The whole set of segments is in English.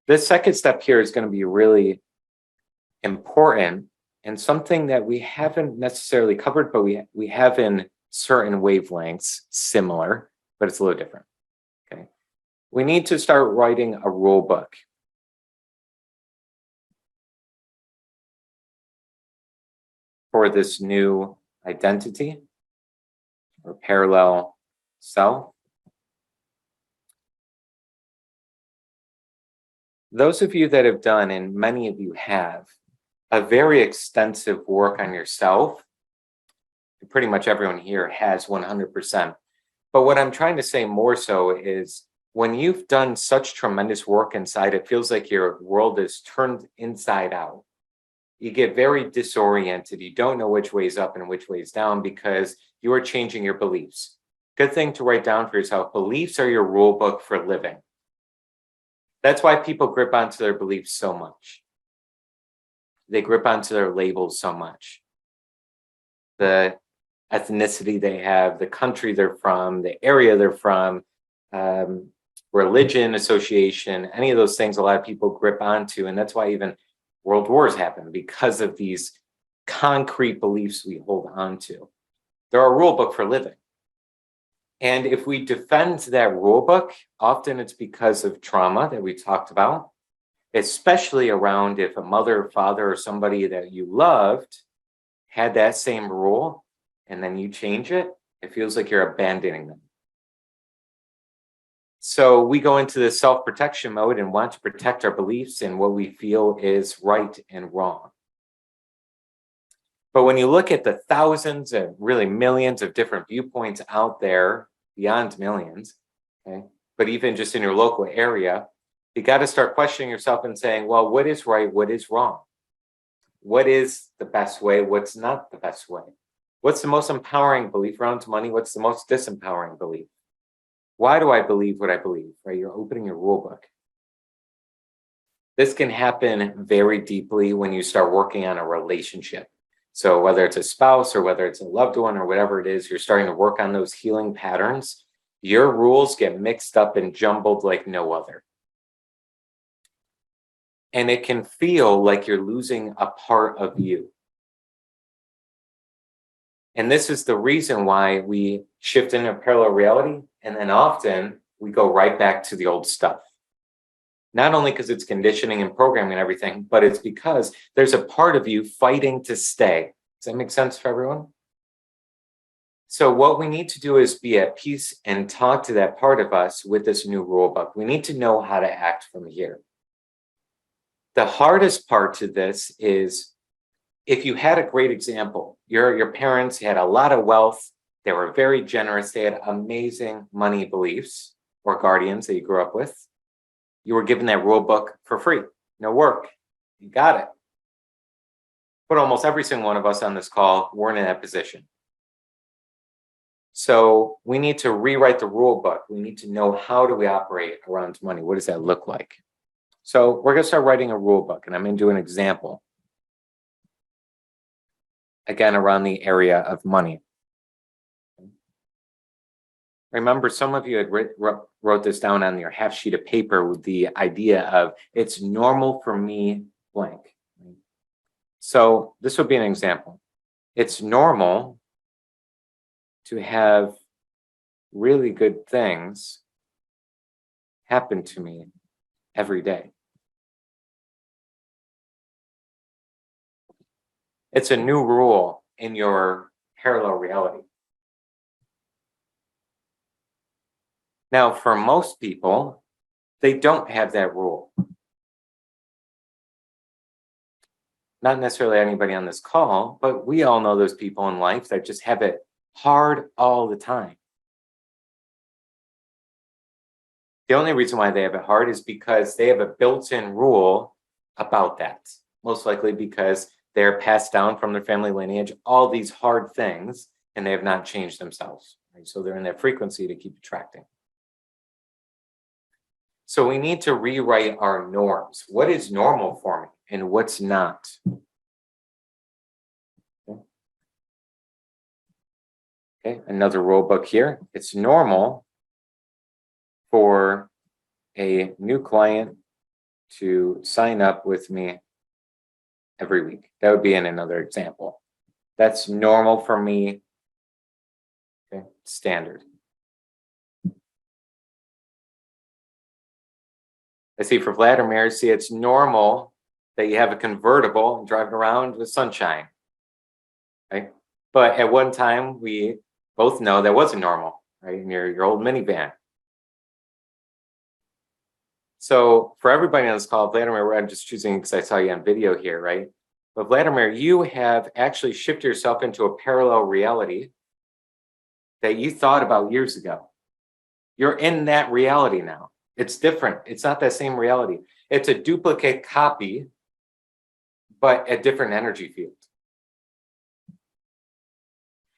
This second step here is going to be really important and something that we haven't necessarily covered, but we have in certain wavelengths similar, but it's a little different. Okay. We need to start writing a rule book. For this new identity or parallel self. Those of you that have done, and many of you have, a very extensive work on yourself, pretty much everyone here has 100%. But what I'm trying to say more so is when you've done such tremendous work inside, it feels like your world is turned inside out. You get very disoriented. You don't know which way is up and which way is down because you are changing your beliefs. Good thing to write down for yourself. Beliefs are your rule book for living. That's why people grip onto their beliefs so much. They grip onto their labels so much. The ethnicity they have, the country they're from, the area they're from, religion, association, any of those things a lot of people grip onto. And that's why even world wars happen, because of these concrete beliefs we hold on to. They're a rule book for living. And if we defend that rule book, often it's because of trauma that we talked about, especially around if a mother or father or somebody that you loved had that same rule and then you change it, it feels like you're abandoning them. So we go into this self-protection mode and want to protect our beliefs and what we feel is right and wrong. But when you look at the thousands and really millions of different viewpoints out there, beyond millions, okay, but even just in your local area, you got to start questioning yourself and saying, well, what is right? What is wrong? What is the best way? What's not the best way? What's the most empowering belief around money? What's the most disempowering belief? Why do I believe what I believe? Right? You're opening your rule book. This can happen very deeply when you start working on a relationship. So whether it's a spouse or whether it's a loved one or whatever it is, you're starting to work on those healing patterns. Your rules get mixed up and jumbled like no other. And it can feel like you're losing a part of you. And this is the reason why we shift into parallel reality. And then often we go right back to the old stuff. Not only because it's conditioning and programming and everything, but it's because there's a part of you fighting to stay. Does that make sense for everyone? So what we need to do is be at peace and talk to that part of us with this new rule book. We need to know how to act from here. The hardest part to this is if you had a great example, your parents had a lot of wealth, they were very generous, they had amazing money beliefs or guardians that you grew up with. You were given that rule book for free, no work. You got it. But almost every single one of us on this call weren't in that position. So we need to rewrite the rule book. We need to know how do we operate around money? What does that look like? So we're going to start writing a rule book, and I'm going to do an example. Again, around the area of money. Remember, some of you had wrote this down on your half sheet of paper with the idea of it's normal for me blank. So this would be an example. It's normal to have really good things happen to me every day. It's a new rule in your parallel reality. Now, for most people, they don't have that rule. Not necessarily anybody on this call, but we all know those people in life that just have it hard all the time. The only reason why they have it hard is because they have a built-in rule about that. Most likely because they're passed down from their family lineage, all these hard things, and they have not changed themselves. Right? So they're in that frequency to keep attracting. So we need to rewrite our norms. What is normal for me and what's not? Okay, another rule book here. It's normal for a new client to sign up with me every week. That would be in another example. That's normal for me. Okay, standard. I see for Vladimir, see, it's normal that you have a convertible and driving around with sunshine. Right? But at one time, we both know that wasn't normal, right? In your old minivan. So for everybody on this call, Vladimir, I'm just choosing because I saw you on video here, right? But Vladimir, you have actually shifted yourself into a parallel reality that you thought about years ago. You're in that reality now. It's different. It's not that same reality. It's a duplicate copy, but a different energy field.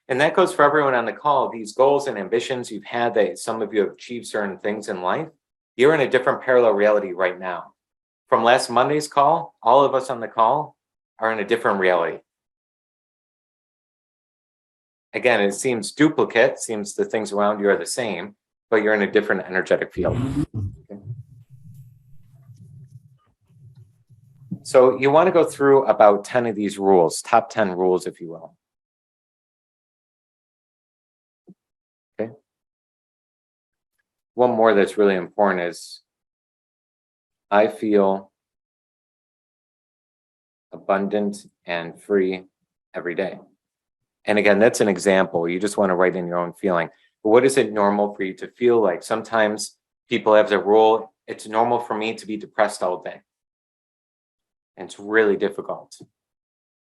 And that goes for everyone on the call. These goals and ambitions you've had, that some of you have achieved certain things in life, you're in a different parallel reality right now. From last Monday's call, all of us on the call are in a different reality. Again, it seems duplicate, seems the things around you are the same, but you're in a different energetic field. Okay. So you want to go through about 10 of these rules, top 10 rules, if you will. Okay. One more that's really important is I feel abundant and free every day. And again, that's an example. You just want to write in your own feeling. But what is it normal for you to feel like? Sometimes people have the rule, it's normal for me to be depressed all day. And it's really difficult.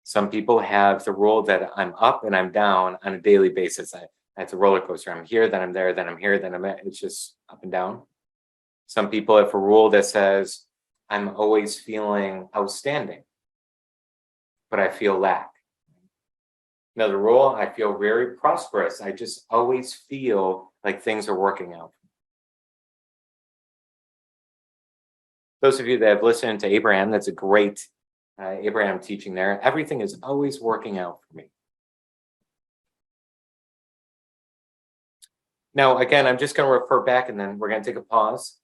Some people have the rule that I'm up and I'm down on a daily basis. It's a roller coaster. I'm here, then I'm there, then I'm here, then I'm at. It's just up and down. Some people have a rule that says I'm always feeling outstanding, but I feel lack. Another rule, I feel very prosperous. I just always feel like things are working out. Those of you that have listened to Abraham, that's a great Abraham teaching there. Everything is always working out for me. Now, again, I'm just going to refer back and then we're going to take a pause.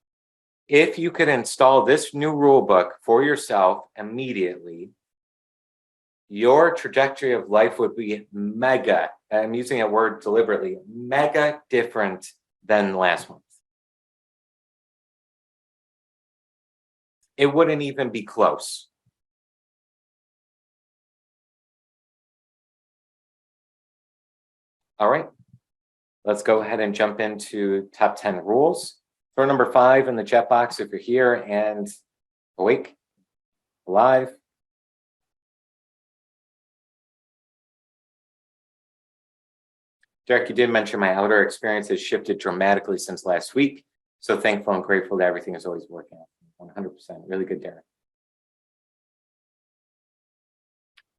If you could install this new rule book for yourself immediately, your trajectory of life would be mega, I'm using that word deliberately, mega different than last month. It wouldn't even be close. All right, let's go ahead and jump into top 10 rules. Throw number 5 in the chat box if you're here and awake, alive. Derek, you did mention my outer experience has shifted dramatically since last week. So thankful and grateful that everything is always working out. 100%. Really good, Derek.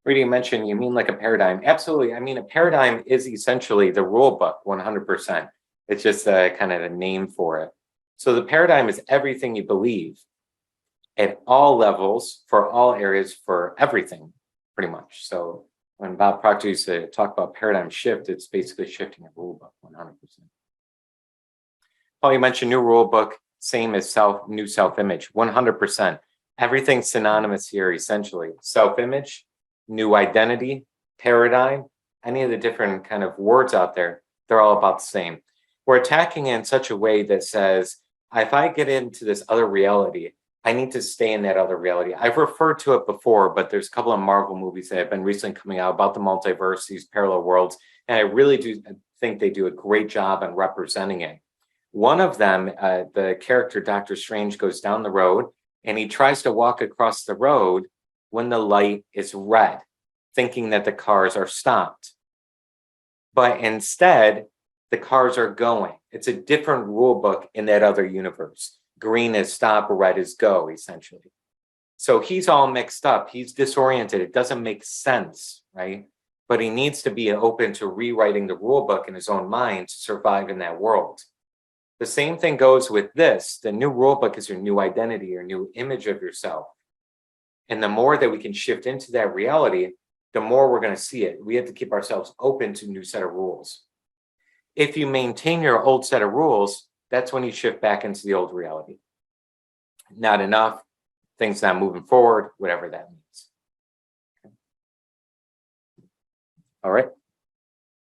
Rita, you mentioned, you mean like a paradigm? Absolutely. I mean, a paradigm is essentially the rule book, 100%. It's just kind of a name for it. So the paradigm is everything you believe at all levels, for all areas, for everything, pretty much. So when Bob Proctor used to talk about paradigm shift, it's basically shifting a rule book 100%. Paul, you mentioned new rule book, same as new self-image, 100%. Everything's synonymous here, essentially. Self-image, new identity, paradigm, any of the different kind of words out there, they're all about the same. We're attacking it in such a way that says, if I get into this other reality, I need to stay in that other reality. I've referred to it before, but there's a couple of Marvel movies that have been recently coming out about the multiverse, these parallel worlds, and I really do think they do a great job on representing it. One of them, the character Doctor Strange goes down the road and he tries to walk across the road when the light is red, thinking that the cars are stopped. But instead, the cars are going. It's a different rule book in that other universe. Green is stop, red is go, essentially. So he's all mixed up. He's disoriented. It doesn't make sense, right? But he needs to be open to rewriting the rule book in his own mind to survive in that world. The same thing goes with this. The new rule book is your new identity, your new image of yourself. And the more that we can shift into that reality, the more we're going to see it. We have to keep ourselves open to a new set of rules. If you maintain your old set of rules, that's when you shift back into the old reality. Not enough. things not moving forward, whatever that means. All right.